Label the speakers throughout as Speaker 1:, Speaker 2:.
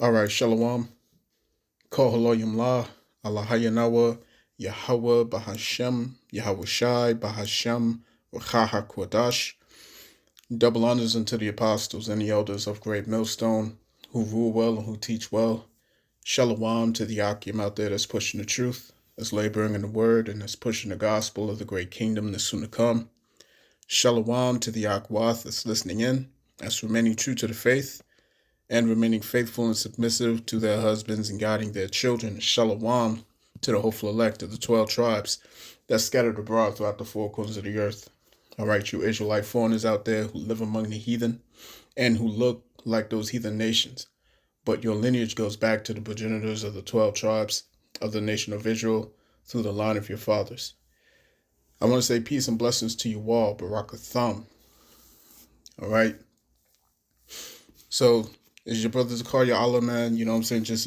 Speaker 1: All right, Shalom. Kohaloyim La, Allahayanawa, Yahweh Bahashem, Yahweh Shai Bahashem, Wachaha Kwadash. Double honors unto the apostles and the elders of Great Millstone, who rule well and who teach well. Shalom to the Akim out there that's pushing the truth, that's laboring in the word, and that's pushing the gospel of the great kingdom that's soon to come. Shalom to the Akwath that's listening in, that's remaining true to the faith, and remaining faithful and submissive to their husbands and guiding their children. Shalom to the hopeful elect of the 12 tribes that scattered abroad throughout the four corners of the earth. All right, you Israelite foreigners out there who live among the heathen and who look like those heathen nations, but your lineage goes back to the progenitors of the 12 tribes of the nation of Israel through the line of your fathers. I want to say peace and blessings to you all, Barakatham. All right. So, it's your brother Zakaria Allah, man. You know what I'm saying? Just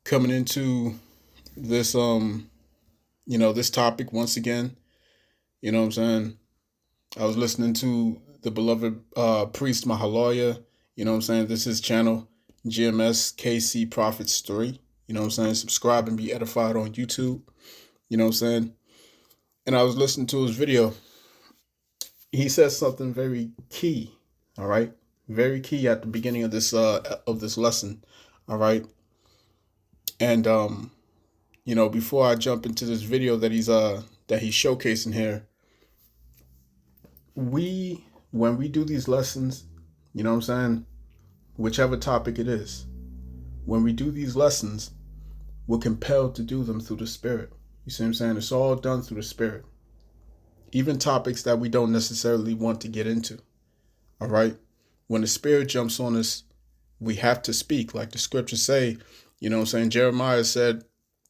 Speaker 1: coming into this this topic once again. You know what I'm saying? I was listening to the beloved priest Mahaloya. You know what I'm saying? This is his channel, GMS KC Prophets 3. You know what I'm saying? Subscribe and be edified on YouTube. You know what I'm saying? And I was listening to his video. He says something very key. All right. Very key at the beginning of this lesson. All right. And before I jump into this video that he's showcasing here, when we do these lessons, you know what I'm saying, whichever topic it is, when we do these lessons, we're compelled to do them through the Spirit. You see what I'm saying? It's all done through the Spirit. Even topics that we don't necessarily want to get into. All right. When the Spirit jumps on us, we have to speak. Like the scriptures say, you know what I'm saying? Jeremiah said,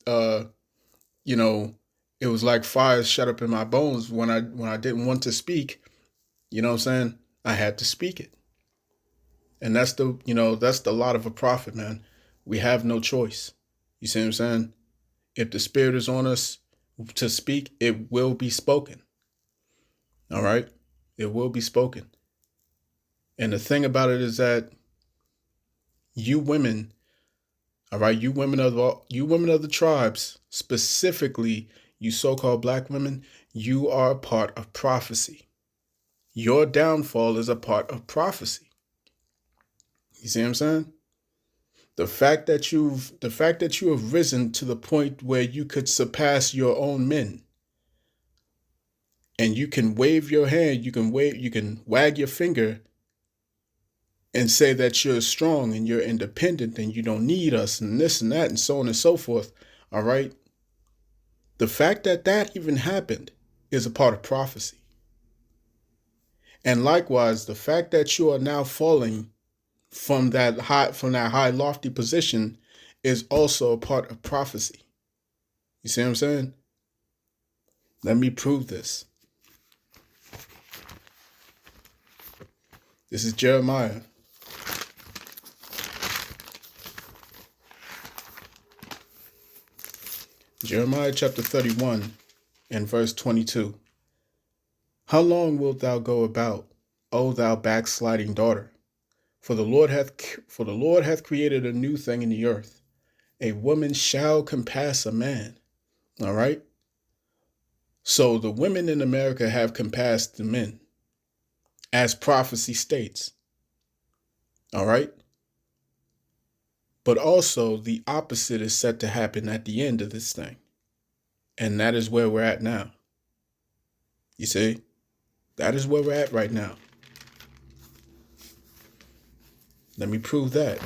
Speaker 1: it was like fire shut up in my bones when I didn't want to speak. You know what I'm saying? I had to speak it. And that's the lot of a prophet, man. We have no choice. You see what I'm saying? If the Spirit is on us to speak, it will be spoken. All right? It will be spoken. And the thing about it is that you women, all right, you women of the tribes, specifically you so-called black women, you are a part of prophecy. Your downfall is a part of prophecy. You see what I'm saying? The fact that you have risen to the point where you could surpass your own men, and you can wave your hand, you can wag your finger and say that you're strong and you're independent and you don't need us and this and that and so on and so forth. All right. The fact that that even happened is a part of prophecy. And likewise, the fact that you are now falling from that high lofty position is also a part of prophecy. You see what I'm saying? Let me prove this. This is Jeremiah. Jeremiah chapter 31 and verse 22. How long wilt thou go about, O thou backsliding daughter? For the Lord hath created a new thing in the earth. A woman shall compass a man. All right? So the women in America have compassed the men, as prophecy states. All right? But also the opposite is set to happen at the end of this thing. And that is where we're at now. You see? That is where we're at right now. Let me prove that.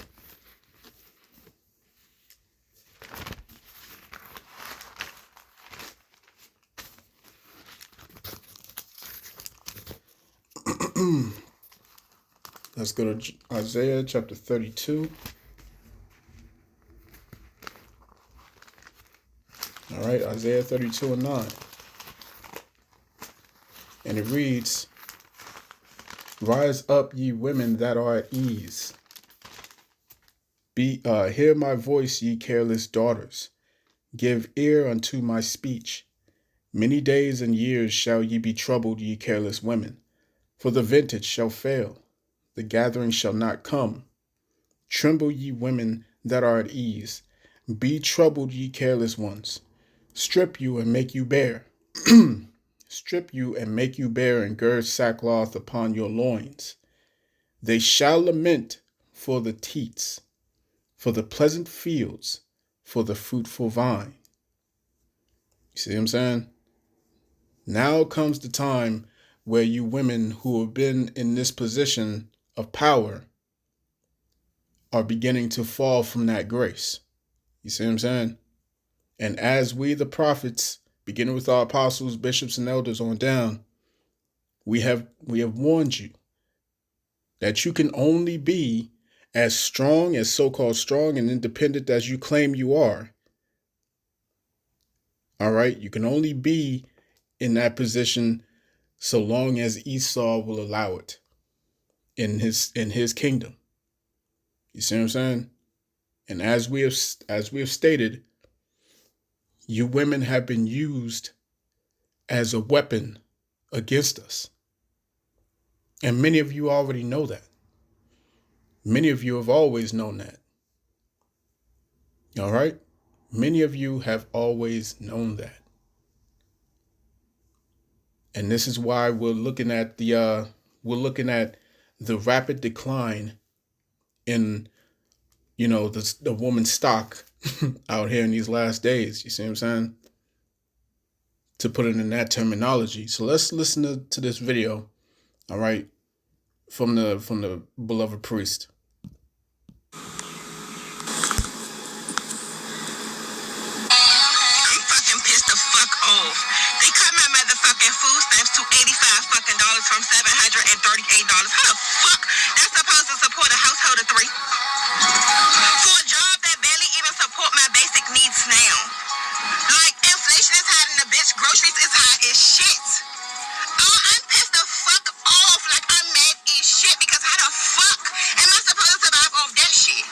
Speaker 1: Let's go to Isaiah chapter 32. All right, Isaiah 32 and 9. And it reads, Rise up, ye women that are at ease. Hear my voice, ye careless daughters. Give ear unto my speech. Many days and years shall ye be troubled, ye careless women. For the vintage shall fail, the gathering shall not come, Tremble, ye women that are at ease. Be troubled, ye careless ones. Strip you and make you bare. Strip you and make you bare, and gird sackcloth upon your loins. They shall lament for the teats, for the pleasant fields, for the fruitful vine. You see what I'm saying? Now comes the time where you women who have been in this position of power are beginning to fall from that grace. You see what I'm saying? And as we, the prophets, beginning with our apostles, bishops, and elders on down, we have warned you that you can only be as strong, as so-called strong and independent as you claim you are. All right? You can only be in that position so long as Esau will allow it in his kingdom. You see what I'm saying? And as we have stated, you women have been used as a weapon against us. And many of you already know that. Many of you have always known that. All right? Many of you have always known that. And this is why we're looking at the rapid decline in, the woman's stock out here in these last days. You see what I'm saying? To put it in that terminology. So let's listen to this video, all right, from the beloved priest.
Speaker 2: From $738. How the fuck that's supposed to support a household of three? For a job that barely even support my basic needs now. Like, inflation is high in the bitch, groceries is high as shit. Oh, I'm pissed the fuck off. Like, I'm mad as shit because how the fuck am I supposed to survive off that shit?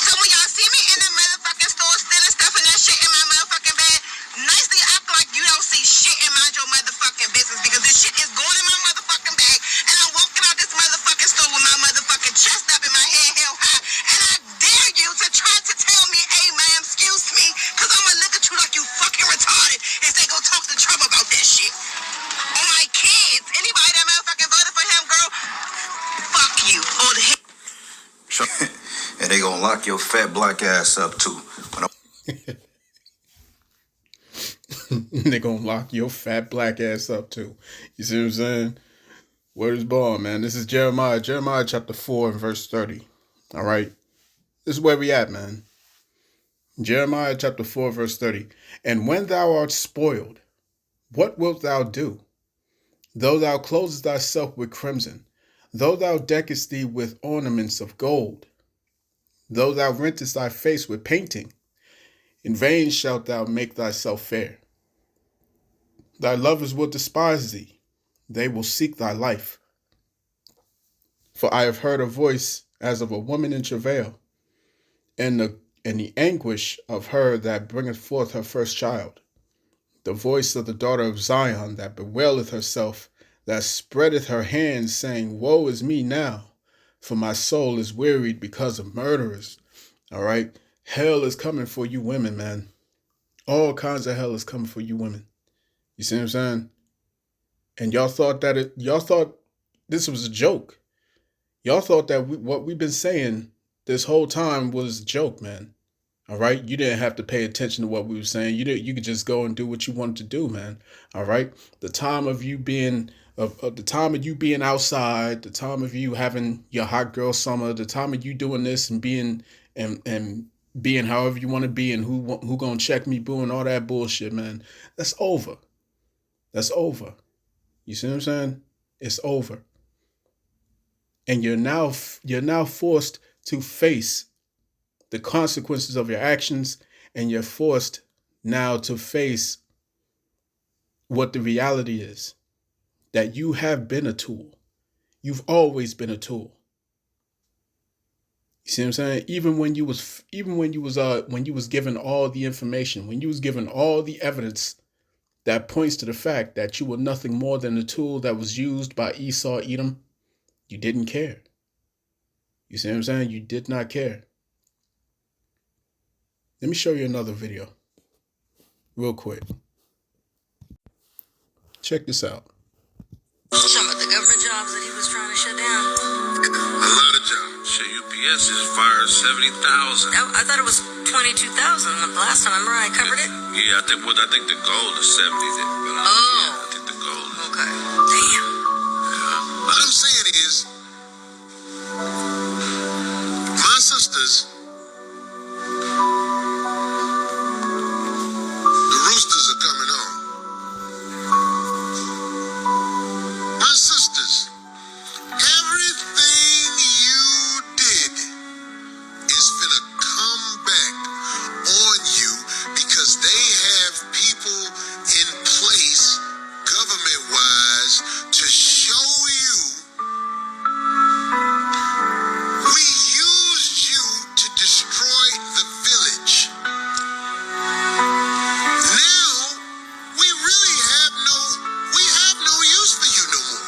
Speaker 2: So when y'all see me in the motherfucking store stealing stuff and that shit in my motherfucking bag, nicely act like you don't see shit and mind your motherfucking business, because this shit is going in my motherfucking bag and I'm walking out this motherfucking store with my motherfucking chest up and my head held high, and I dare you to try to tell me, hey ma'am, excuse me, because I'm gonna look at you like you fucking retarded and say go talk to Trump about that shit. On my kids, anybody that motherfucking voted for him, girl, fuck you. Or the hell.
Speaker 3: And they gonna lock your fat black ass up too.
Speaker 1: They're gonna lock your fat black ass up too. You see what I'm saying? Word is born, man. This is Jeremiah chapter 4 and verse 30. All right. This is where we at, man. Jeremiah chapter 4 verse 30. And when thou art spoiled, what wilt thou do? Though thou closest thyself with crimson, though thou deckest thee with ornaments of gold, though thou rentest thy face with painting, in vain shalt thou make thyself fair. Thy lovers will despise thee, they will seek thy life. For I have heard a voice as of a woman in travail, and the anguish of her that bringeth forth her first child, the voice of the daughter of Zion that bewaileth herself, that spreadeth her hands, saying, woe is me now, for my soul is wearied because of murderers. All right? Hell is coming for you women, man. All kinds of hell is coming for you women. You see what I'm saying? And y'all thought this was a joke. Y'all thought that what we've been saying this whole time was a joke, man. All right? You didn't have to pay attention to what we were saying. You could just go and do what you wanted to do, man. All right? The time of you being outside, the time of you having your hot girl summer, the time of you doing this and being and being however you want to be, and who gonna check me, boo, and all that bullshit, man. That's over. That's over. You see what I'm saying? It's over. And you're now forced to face the consequences of your actions, and you're forced now to face what the reality is, that you have been a tool. You've always been a tool. You see what I'm saying? When you was given all the information, when you was given all the evidence that points to the fact that you were nothing more than a tool that was used by Esau, Edom, you didn't care. You see what I'm saying? You did not care. Let me show you another video real quick. Check this out.
Speaker 2: Some of the government jobs that he was trying to shut down.
Speaker 3: A lot of jobs. Shit, UPS is fired 70,000.
Speaker 2: I thought it was 22,000 the last time. Remember I covered it?
Speaker 3: Yeah, I think the goal is 70. But I think the goal is.
Speaker 2: Okay. Damn.
Speaker 3: Yeah. What I'm saying is, my sisters, the roosters are coming on. My sisters, everything you did is finna come back on you because they have people in place, government-wise, to show you we used you to destroy the village. Now we really have no use for you no more.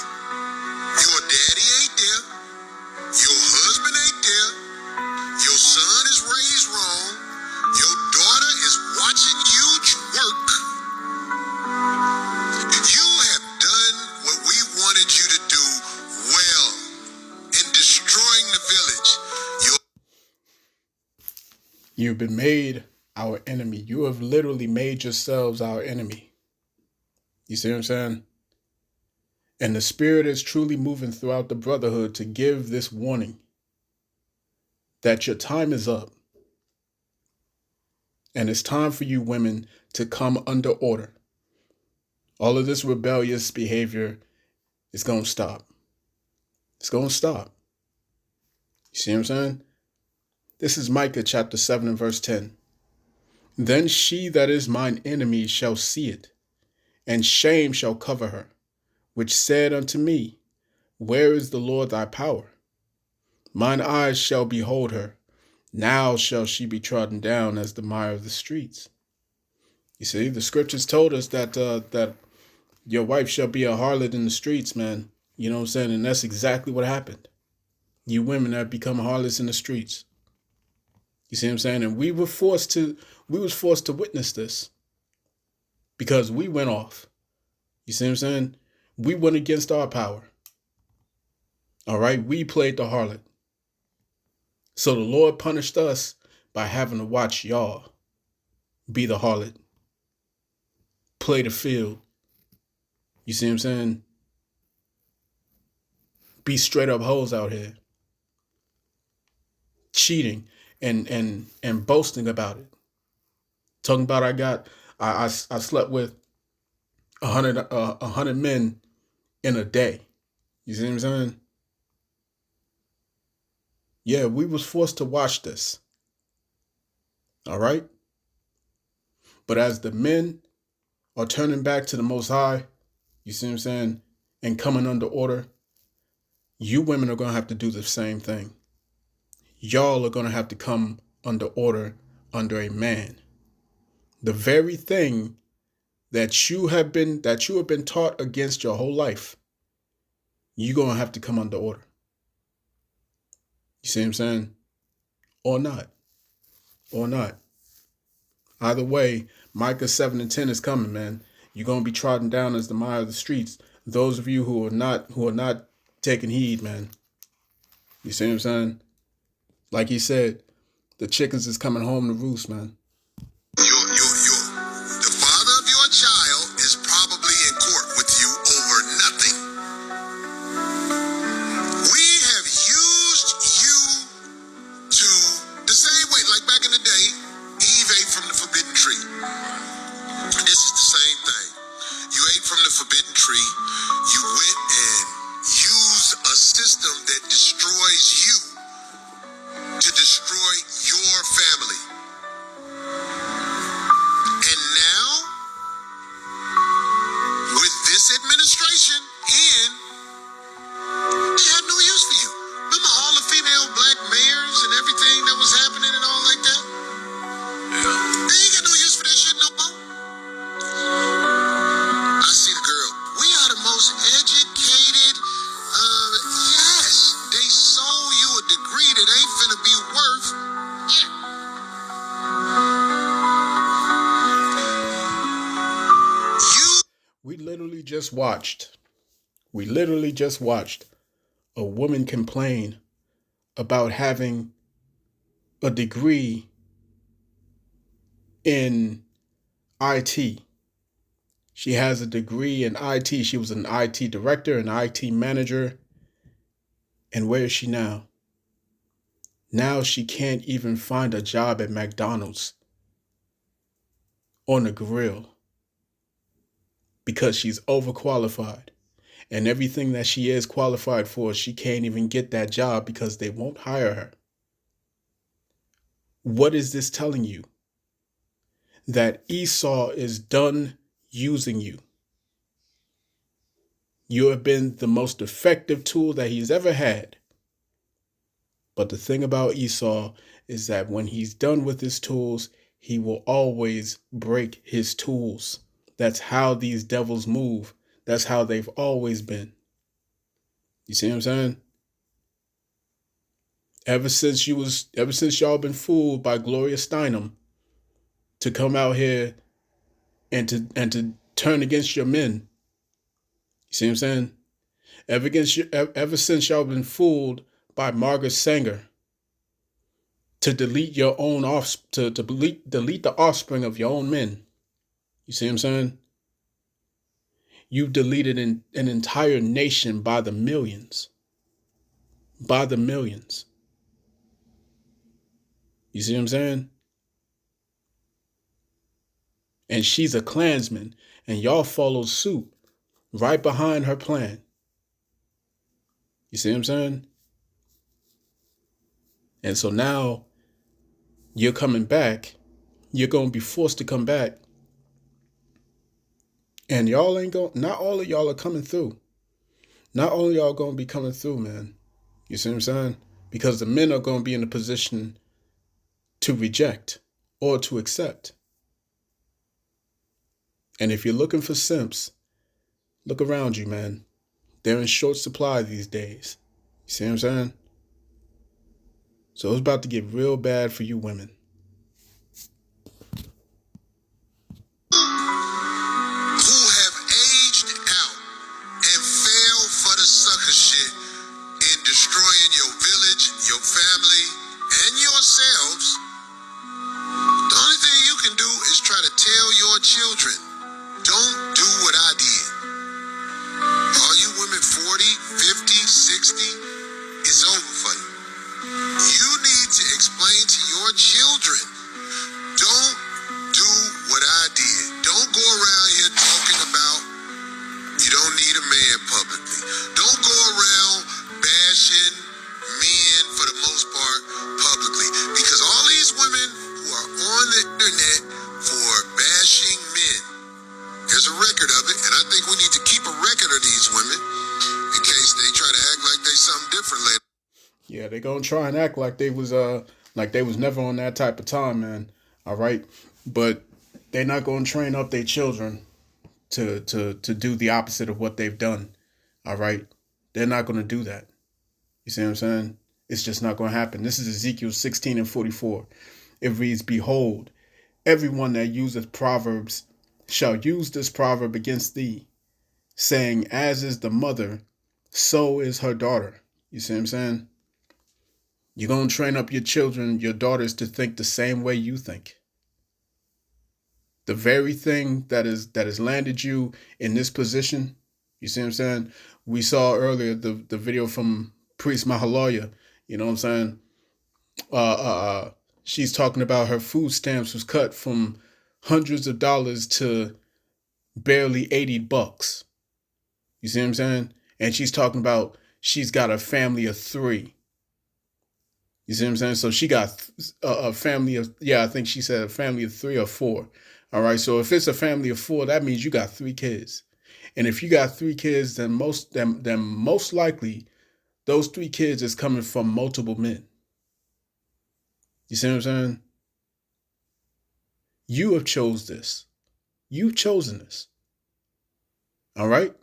Speaker 3: Your daddy ain't there. Your husband ain't there. Your son is raised wrong. Your daughter is watching you work. You have done what we wanted you to do well in destroying the village.
Speaker 1: You've been made our enemy. You have literally made yourselves our enemy. You see what I'm saying? And the Spirit is truly moving throughout the brotherhood to give this warning that your time is up. And it's time for you women to come under order. All of this rebellious behavior is going to stop. It's going to stop. You see what I'm saying? This is Micah chapter 7 and verse 10. Then she that is mine enemy shall see it, and shame shall cover her, which said unto me, where is the Lord thy power? Mine eyes shall behold her. Now shall she be trodden down as the mire of the streets. You see, the scriptures told us that your wife shall be a harlot in the streets, man. You know what I'm saying? And that's exactly what happened. You women have become harlots in the streets. You see what I'm saying? And we was forced to witness this because we went off. You see what I'm saying? We went against our power. All right. We played the harlot. So the Lord punished us by having to watch y'all be the harlot, play the field. You see what I'm saying? Be straight up hoes out here, cheating and boasting about it. Talking about I slept with 100 men in a day. You see what I'm saying? Yeah, we was forced to watch this. All right? But as the men are turning back to the Most High, you see what I'm saying, and coming under order, you women are going to have to do the same thing. Y'all are going to have to come under order under a man. The very thing that you have been taught against your whole life, you're going to have to come under order. You see what I'm saying? Or not. Or not. Either way, Micah 7 and 10 is coming, man. You're going to be trodden down as the mire of the streets. Those of you who are not taking heed, man. You see what I'm saying? Like he said, the chickens is coming home to roost, man.
Speaker 3: The father of your child is probably in court with you over nothing. We have used you to the same way, like back in the day, Eve ate from the forbidden tree. This is the same thing. You ate from the forbidden tree. You went and used a system that destroys you to destroy your family. And now, with this administration in, they have no use for you. Remember all the female black mayors and everything that was happening and all like that? Yeah. They ain't got no use for that shit no more. I see the girl. We are the most educated. Yes, they sold you a
Speaker 1: just watched, we literally just watched a woman complain about having a degree in IT. She has a degree in IT. She was an IT director, an IT manager. And where is she now? Now she can't even find a job at McDonald's on the grill because she's overqualified. And everything that she is qualified for, she can't even get that job because they won't hire her. What is this telling you? That Esau is done using you. You have been the most effective tool that he's ever had. But the thing about Esau is that when he's done with his tools, he will always break his tools. That's how these devils move. That's how they've always been. You see what I'm saying? Ever since y'all been fooled by Gloria Steinem to come out here and to turn against your men. You see what I'm saying? Ever since y'all been fooled by Margaret Sanger to delete your own to delete the offspring of your own men. You see what I'm saying? You've deleted an entire nation by the millions. By the millions. You see what I'm saying? And she's a Klansman, and y'all followed suit right behind her plan. You see what I'm saying? And so now you're coming back. You're going to be forced to come back. And y'all ain't going, not all of y'all are coming through. Not all of y'all going to be coming through, man. You see what I'm saying? Because the men are going to be in a position to reject or to accept. And if you're looking for simps, look around you, man. They're in short supply these days. You see what I'm saying? So it's about to get real bad for you women.
Speaker 3: Who have aged out and fell for the sucker shit in destroying your village, your family, and yourselves. The only thing you can do is try to tell your children, don't do what I did. All you women 40, 50, 60, it's over for you. You need to explain to your children, don't do what I did. Don't go around here talking about you don't need a man publicly. Don't go around bashing men for the most part publicly. Because all these women who are on the internet for bashing men, there's a record of it, and I think we need to keep a record of these women in case they try to act like they something different later.
Speaker 1: Yeah, they gonna try and act like they was never on that type of time, man. All right. But they're not gonna train up their children to do the opposite of what they've done. All right. They're not gonna do that. You see what I'm saying? It's just not gonna happen. This is Ezekiel 16:44. It reads, "Behold, everyone that useth proverbs shall use this proverb against thee, saying, as is the mother, so is her daughter." You see what I'm saying? You're going to train up your children, your daughters, to think the same way you think. The very thing that has landed you in this position, you see what I'm saying? We saw earlier the video from Priest Mahaloya, you know what I'm saying? She's talking about her food stamps was cut from hundreds of dollars to barely $80. You see what I'm saying? And she's talking about she's got a family of 3. You see what I'm saying? So she got a family of, I think she said a family of 3 or 4. All right. So if it's a family of 4, that means you got 3 kids. And if you got 3 kids, then most likely those 3 kids is coming from multiple men. You see what I'm saying? You have chose this. You've chosen this. All right.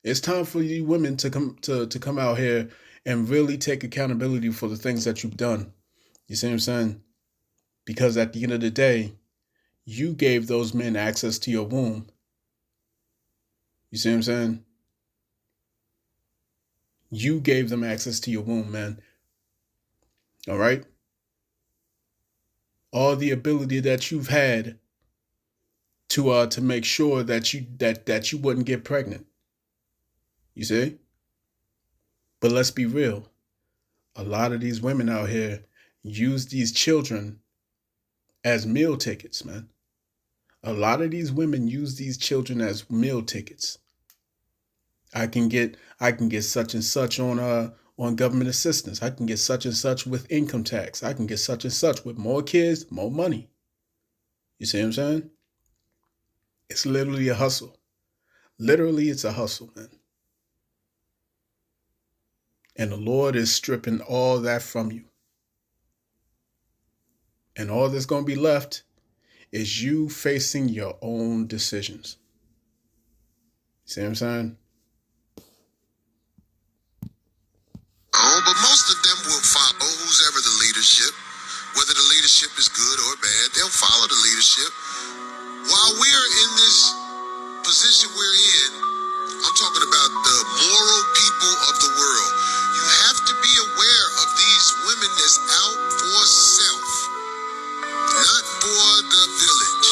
Speaker 1: It's time for you women to come out here and really take accountability for the things that you've done. You see what I'm saying? Because at the end of the day, you gave those men access to your womb. You see what I'm saying? You gave them access to your womb, man. All right? All the ability that you've had to make sure that you wouldn't get pregnant. You see? But let's be real. A lot of these women out here use these children as meal tickets, man. A lot of these women use these children as meal tickets. I can get such and such on government assistance. I can get such and such with income tax. I can get such and such with more kids, more money. You see what I'm saying? It's literally a hustle. Literally, it's a hustle, man. And the Lord is stripping all that from you. And all that's going to be left is you facing your own decisions. See what I'm saying?
Speaker 3: Oh, but most of them will follow who's ever the leadership. Whether the leadership is good or bad, they'll follow the leadership. While we're in this position we're in, I'm talking about the moral people of the world. You have to be aware of these women that's out for self, not for the village,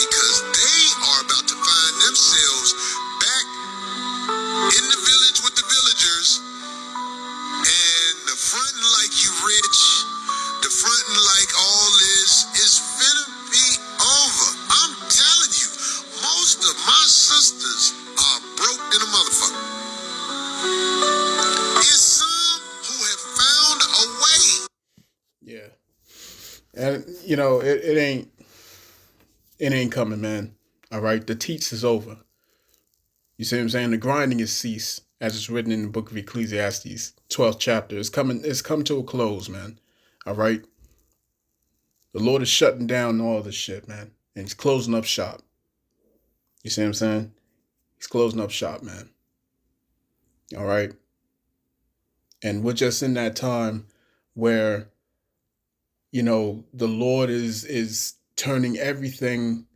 Speaker 3: because they are about to find themselves back in the village with the villagers, and the fronting like you rich, the fronting like all this is finna be over. I'm telling you, most of my sisters are broke in a motherfucker. It's some who have found a way.
Speaker 1: Yeah. And you know, it ain't coming, man. All right. The teets is over. You see what I'm saying? The grinding is ceased, as it's written in the book of Ecclesiastes, 12th chapter. It's come to a close, man. All right. The Lord is shutting down all this shit, man. And he's closing up shop. You see what I'm saying? He's closing up shop, man. All right. And we're just in that time where, you know, the Lord is turning everything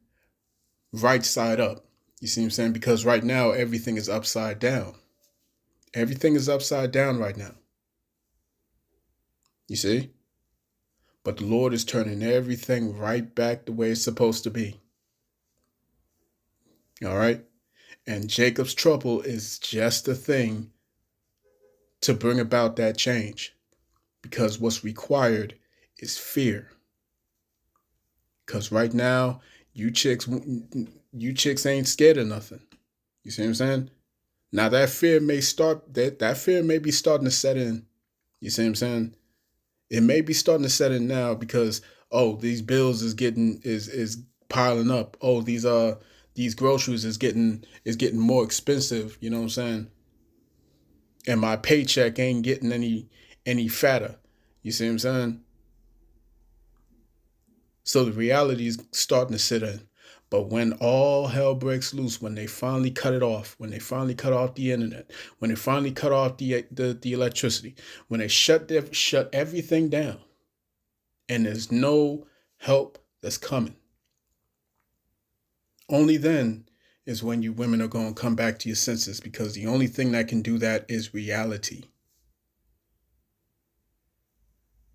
Speaker 1: right side up. You see what I'm saying? Because right now everything is upside down. Everything is upside down right now. You see? But the Lord is turning everything right back the way it's supposed to be. All right? And Jacob's trouble is just the thing to bring about that change. Because what's required is fear. Because right now, you chicks ain't scared of nothing. You see what I'm saying? Now that fear may be starting to set in. You see what I'm saying? It may be starting to set in now because these bills is piling up. These groceries is getting more expensive, you know what I'm saying? And my paycheck ain't getting any fatter. You see what I'm saying? So the reality is starting to sit in. But when all hell breaks loose, when they finally cut it off, when they finally cut off the internet, when they finally cut off the electricity, when they shut everything down, and there's no help that's coming, only then is when you women are going to come back to your senses, because the only thing that can do that is reality.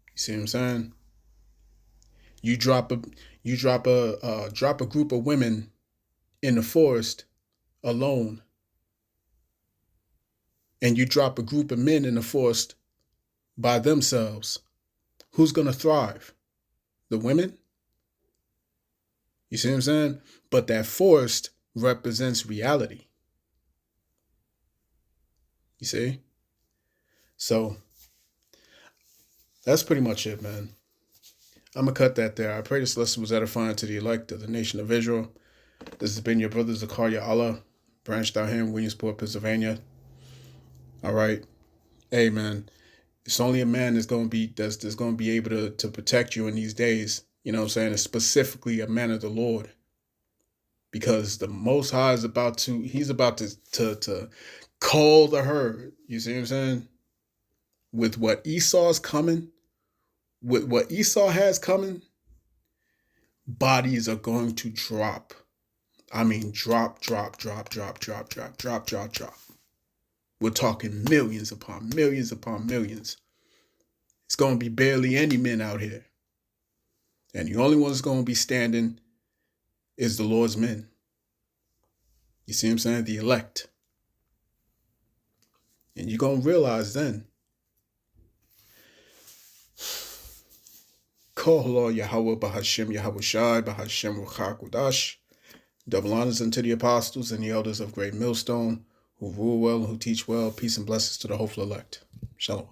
Speaker 1: You see what I'm saying? You drop a group of women in the forest alone, and you drop a group of men in the forest by themselves. Who's gonna thrive? The women? You see what I'm saying? But that forest represents reality. You see? So that's pretty much it, man. I'm gonna cut that there. I pray this lesson was edifying to the elect of the nation of Israel. This has been your brother Zakaria Allah, branched out here in Williamsport, Pennsylvania. All right. Hey, man, it's only a man that's gonna be able to protect you in these days. You know what I'm saying? It's specifically a man of the Lord. Because the Most High is about to call the herd. You see what I'm saying? With what Esau's coming, with what Esau has coming, bodies are going to drop. I mean, drop. We're talking millions upon millions upon millions. It's going to be barely any men out here. And the only ones going to be standing is the Lord's men. You see what I'm saying? The elect. And you're going to realize then, Kohlo Yahweh Bahashem Yahweh Shai Bahashem Ruchakudash. Double honors unto the apostles and the elders of Great Millstone, who rule well and who teach well. Peace and blessings to the hopeful elect. Shalom.